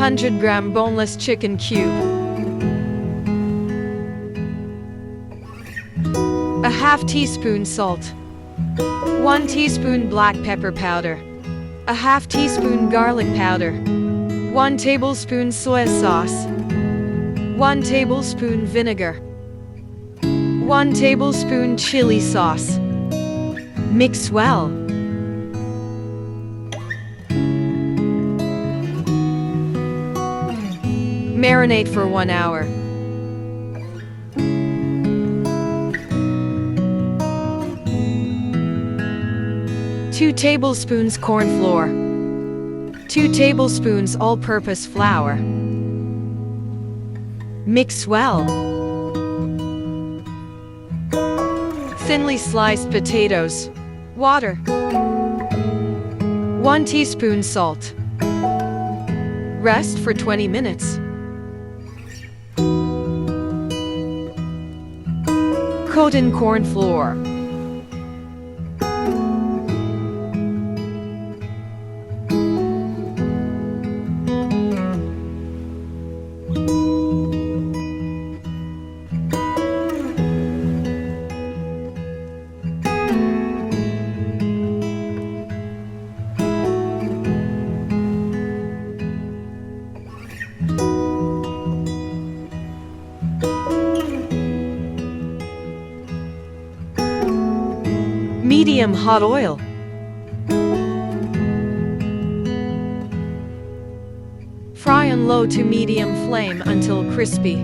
100-gram boneless chicken cube, a half teaspoon salt, 1 teaspoon black pepper powder, a half teaspoon garlic powder, 1 tablespoon soy sauce, 1 tablespoon vinegar, 1 tablespoon chili sauce. Mix well. Marinate for 1 hour. Two tablespoons corn flour, 2 tablespoons all-purpose flour. Mix well. Thinly sliced potatoes, water, 1 teaspoon salt. Rest for 20 minutes. Coat in corn flour. Medium hot oil. Fry on low to medium flame until crispy.